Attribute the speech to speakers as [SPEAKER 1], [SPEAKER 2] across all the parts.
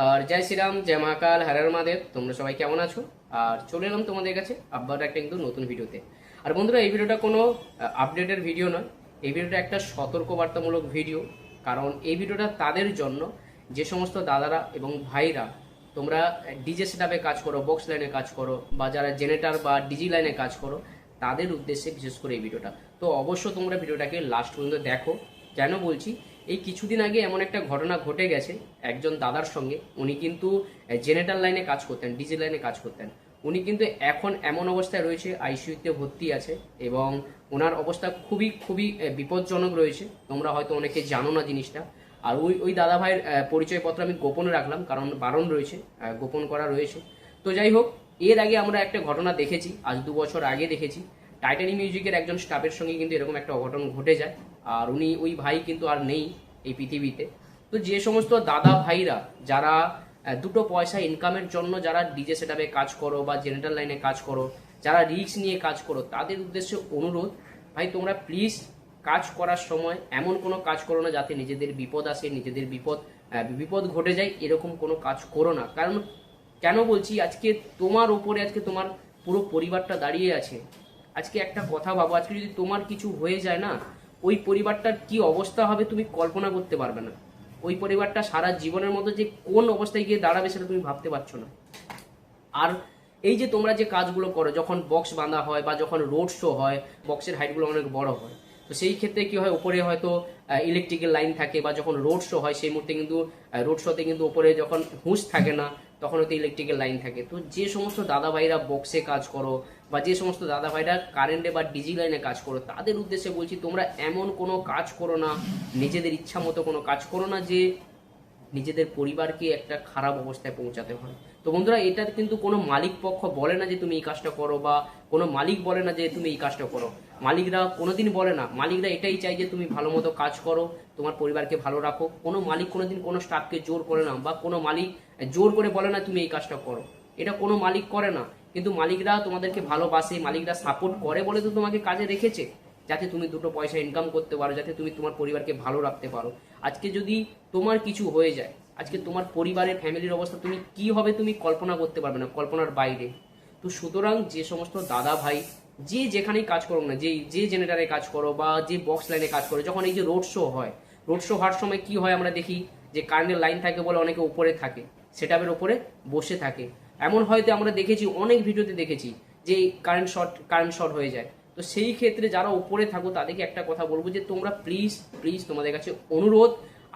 [SPEAKER 1] আর জয় শ্রীরাম, জয় মহাকাল, হর মহাদেব। তোমরা সবাই কেমন আছো? আর চলে এলাম তোমাদের কাছে আবার একটা কিন্তু নতুন ভিডিওতে। আর বন্ধুরা, এই ভিডিওটা কোনো আপডেটের ভিডিও নয়, এই ভিডিওটা একটা সতর্কবার্তামূলক ভিডিও। কারণ এই ভিডিওটা তাদের জন্য যে সমস্ত দাদারা এবং ভাইরা তোমরা ডিজে সেটআপে কাজ করো, বক্স লাইনে কাজ করো, বা যারা জেনারেটর বা ডিজি লাইনে কাজ করো, তাদের উদ্দেশ্যে বিশেষ করে এই ভিডিওটা। তো অবশ্য তোমরা ভিডিওটাকে লাস্ট পর্যন্ত দেখো। কেন বলছি, এই কিছুদিন আগে এমন একটা ঘটনা ঘটে গেছে একজন দাদার সঙ্গে। উনি কিন্তু জেনারেটর লাইনে কাজ করতেন, ডিজি লাইনে কাজ করতেন। উনি কিন্তু এখন এমন অবস্থায় রয়েছে, আইসিইউতে ভর্তি আছে এবং ওনার অবস্থা খুবই খুবই বিপজ্জনক রয়েছে। তোমরা হয়তো অনেকে জানো না জিনিসটা। আর ওই দাদা ভাইয়ের পরিচয়পত্র আমি গোপনে রাখলাম, কারণ বারণ রয়েছে, গোপন করা রয়েছে। তো যাই হোক, এর আগে আমরা একটা ঘটনা দেখেছি, আজ 2 বছর আগে দেখেছি। টাইটানি মিউজিকের একজন স্টাফের সঙ্গে কিন্তু এরকম একটা অঘটন ঘটে যায়। আর ওই ভাই কিন্তু আর নেই এই পৃথিবীতে। তো যে সমস্ত দাদা ভাইরা যারা দুটো পয়সা ইনকামের জন্য যারা ডিজে সেটআপে কাজ করো বা জেনারেটর লাইনে কাজ করো, যারা রিস্ক নিয়ে কাজ করো, তাদের উদ্দেশ্যে অনুরোধ, ভাই তোমরা প্লিজ কাজ করার সময় এমন কোনো কাজ করো না যাতে নিজেদের বিপদ আসে, নিজেদের বিপদ ঘটে যায়। এরকম কোনো কাজ করো না। কারণ কেন বলছি, আজকে তোমার উপরে আজকে তোমার পুরো পরিবারটা দাঁড়িয়ে আছে। আজকে একটা কথা ভাবো, আজকে যদি তোমার কিছু হয়ে যায় না, ওই পরিবারটার কি অবস্থা হবে তুমি কল্পনা করতে পারবে না। ওই পরিবারটা সারা জীবনের মতো যে কোন অবস্থায় গিয়ে দাঁড়াবে সেটা তুমি ভাবতে পারছো না। আর এই যে তোমরা যে কাজগুলো করো, যখন বক্স বাঁধা হয় বা যখন রোড শো হয়, বক্সের হাইটগুলো অনেক বড় হয়, তো সেই ক্ষেত্রে কি হয়, উপরে হয়তো ইলেকট্রিক্যাল লাইন থাকে, বা যখন রোড শো হয় সেই মুহূর্তে কিন্তু রোড শোতে কিন্তু উপরে যখন হুঁশ থাকে না, তখন হয়তো ইলেকট্রিক্যাল লাইন থাকে। তো যে সমস্ত দাদা ভাইরা বক্সে কাজ করো বা যে সমস্ত দাদা ভাইরা কারেন্টে বা ডিজি লাইনে কাজ করো, তাদের উদ্দেশ্যে বলছি, তোমরা এমন কোনো কাজ করো না, নিজেদের ইচ্ছা মতো কোনো কাজ করো না যে নিজেদের পরিবারকে একটা খারাপ অবস্থায় পৌঁছাতে হয়। তো বন্ধুরা, এটা কিন্তু কোনো মালিক পক্ষ বলে না যে তুমি এই কাজটা করো, বা কোনো মালিক বলে না যে তুমি এই কাজটা করো। মালিকরা কোনোদিন বলে না, মালিকরা এটাই চাই যে তুমি ভালো মতো কাজ করো, তোমার পরিবারকে ভালো রাখো। কোনো মালিক কোনোদিন কোনো স্টাফকে জোর করে না, বা কোনো মালিক জোর করে বলে না তুমি এই কাজটা করো। এটা কোনো মালিক করে না। কিন্তু মালিকরা তোমাদেরকে ভালোবাসে, মালিকরা সাপোর্ট করে বলে তো তোমাকে কাজে রেখেছে, যাতে তুমি দুটো পয়সা ইনকাম করতে পারো, যাতে তুমি তোমার পরিবারকে ভালো রাখতে পারো। আজকে যদি তোমার কিছু হয়ে যায়, আজকে তোমার পরিবারের ফ্যামিলির অবস্থা তুমি কি হবে তুমি কল্পনা করতে পারবে না, কল্পনার বাইরে। তো সুতরাং যে সমস্ত দাদা ভাই যে যেখানেই কাজ করো না, যে জেনারেটারে কাজ করো বা যে বক্স লাইনে কাজ করো, যখন এই যে রোড শো হয়, রোড শো হওয়ার সময় কি হয় আমরা দেখি যে কারেন্টের লাইন থাকে বলে অনেকে উপরে থাকে, সেটাপের উপরে বসে থাকে। এমন হয়তো আমরা দেখেছি, অনেক ভিডিওতে দেখেছি যে কারেন্ট শর্ট হয়ে যায়। তো সেই ক্ষেত্রে যারা উপরে থাকো তাদেরকে একটা কথা বলবো যে তোমরা প্লিজ প্লিজ তোমাদের কাছে অনুরোধ,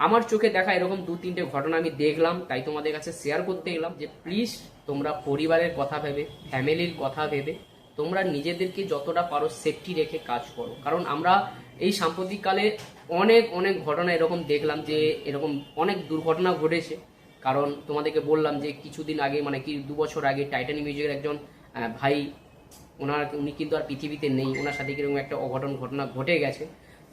[SPEAKER 1] আমার চোখে দেখা এরকম 2-3টে ঘটনা আমি দেখলাম, তাই তোমাদের কাছে শেয়ার করতে গেলাম যে প্লিজ তোমরা পরিবারের কথা ভেবে, ফ্যামিলির কথা ভেবে তোমরা নিজেদেরকে যতটা পারো সেফটি রেখে কাজ করো। কারণ আমরা এই সাম্প্রতিককালে অনেক অনেক ঘটনা এরকম দেখলাম যে এরকম অনেক দুর্ঘটনা ঘটেছে। কারণ তোমাদেরকে বললাম যে কিছুদিন আগে, মানে কি 2 বছর আগে, টাইটানি মিউজিকের একজন ভাই, উনি কিন্তু আর পৃথিবীতে নেই। ওনার সাথে কিরকম একটা ঘটনা ঘটে গেছে।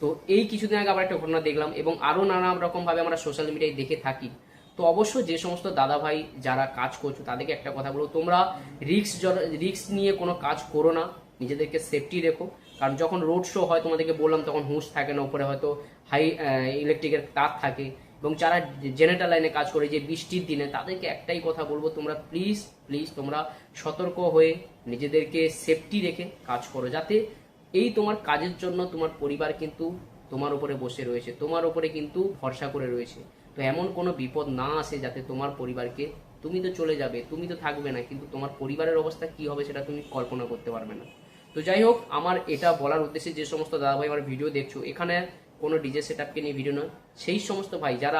[SPEAKER 1] তো এই কিছুদিন আগে আবার একটা ঘটনা দেখলাম, এবং আরও নানা রকমভাবে আমরা সোশ্যাল মিডিয়ায় দেখে থাকি। তো অবশ্য যে সমস্ত দাদা ভাই যারা কাজ করছো তাদেরকে একটা কথা বলবো, তোমরা রিস্ক নিয়ে কোনো কাজ করো না, নিজেদেরকে সেফটি রেখো। কারণ যখন রোড শো হয় তোমাদেরকে বললাম, তখন হুঁশ থাকে না, উপরে হয়তো হাই ইলেকট্রিকের তার থাকে। এবং যারা জেনারেটর লাইনে কাজ করে যে বৃষ্টির দিনে, তাদেরকে একটাই কথা বলবো, তোমরা প্লিজ প্লিজ তোমরা সতর্ক হয়ে নিজেদেরকে সেফটি রেখে কাজ করো, যাতে এই তোমার কাজের জন্য তোমার পরিবার কিন্তু তোমার উপরে বসে রয়েছে, তোমার উপরে কিন্তু ভরসা করে রয়েছে। তো এমন কোনো বিপদ না আসে যাতে তোমার পরিবারকে, তুমি তো চলে যাবে, তুমি তো থাকবে না, কিন্তু তোমার পরিবারের অবস্থা কি হবে সেটা তুমি কল্পনা করতে পারবে না। তো যাই হোক, আমার এটা বলার উদ্দেশ্যে, যে সমস্ত দাদাভাই আমার ভিডিও দেখছো, এখানে কোনো ডিজে সেটআপকে নিয়ে ভিডিও নয়। সেই সমস্ত ভাই যারা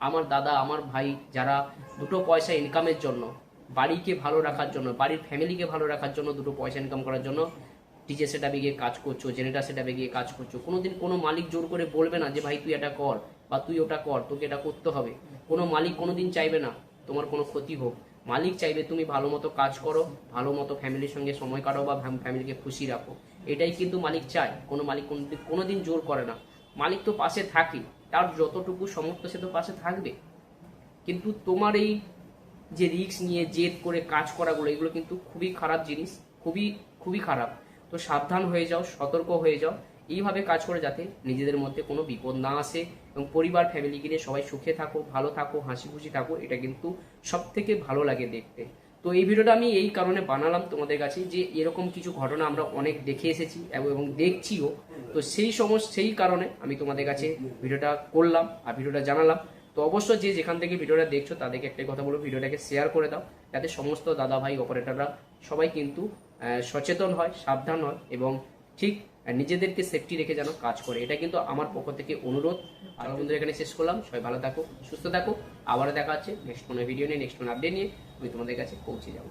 [SPEAKER 1] আমার দাদা, আমার ভাই, যারা দুটো পয়সা ইনকামের জন্য, বাড়িকে ভালো রাখার জন্য, বাড়ির ফ্যামিলিকে ভালো রাখার জন্য, দুটো পয়সা ইনকাম করার জন্য ডিজে সেটআপে গিয়ে কাজ করছো, জেনারেটর সেটআপে গিয়ে কাজ করছো, কোনোদিন কোনো মালিক জোর করে বলবে না যে ভাই তুই এটা কর বা তুই ওটা কর, তোকে এটা করতে হবে। কোনো মালিক কোনোদিন চাইবে না তোমার কোনো ক্ষতি হোক। মালিক চাইবে তুমি ভালো মতো কাজ করো, ভালো মতো ফ্যামিলির সঙ্গে সময় কাটাও বা ফ্যামিলিকে খুশি রাখো। এটাই কিন্তু মালিক চায়। কোনো মালিক কোনোদিন জোর করে না। মালিক তো পাশে থাকে, তার যতটুকু সামর্থ্য সে তো পাশে থাকবে। কিন্তু তোমার এই যে রিস্ক নিয়ে জেদ করে কাজ করাগুলো, এগুলো কিন্তু খুবই খারাপ জিনিস, খুবই খুবই খারাপ। তো সাবধান হয়ে যাও, সতর্ক হয়ে যাও। এইভাবে কাজ করে যাতে নিজেদের মধ্যে কোনো বিপদ না আসে এবং পরিবার ফ্যামিলিকে নিয়ে সবাই সুখে থাকো, ভালো থাকো, হাসি খুশি থাকো, এটা কিন্তু সব থেকে ভালো লাগে দেখতে। তো এই ভিডিওটা আমি এই কারণে বানালাম তোমাদের কাছে যে এরকম কিছু ঘটনা আমরা অনেক দেখে এসেছি এবং দেখছিও। তো সেই কারণে আমি তোমাদের কাছে ভিডিওটা করলাম আর ভিডিওটা জানালাম। তো অবশ্যই যে যেখান থেকে ভিডিওটা দেখছো তাদেরকে একটাই কথা বলবো, ভিডিওটাকে শেয়ার করে দাও যাতে সমস্ত দাদা ভাই অপারেটররা সবাই কিন্তু সচেতন হয়, সাবধান হয় এবং ঠিক নিজেদেরকে সেফটি রেখে যেন কাজ করে। এটা কিন্তু আমার পক্ষ থেকে অনুরোধ। আর বন্ধুরা এখানে শেষ করলাম। সবাই ভালো থাকো, সুস্থ থাকো। আবারও দেখা হচ্ছে নেক্সট কোনো ভিডিও নিয়ে, নেক্সট কোনো আপডেট নিয়ে আমি তোমাদের কাছে পৌঁছে যাবো।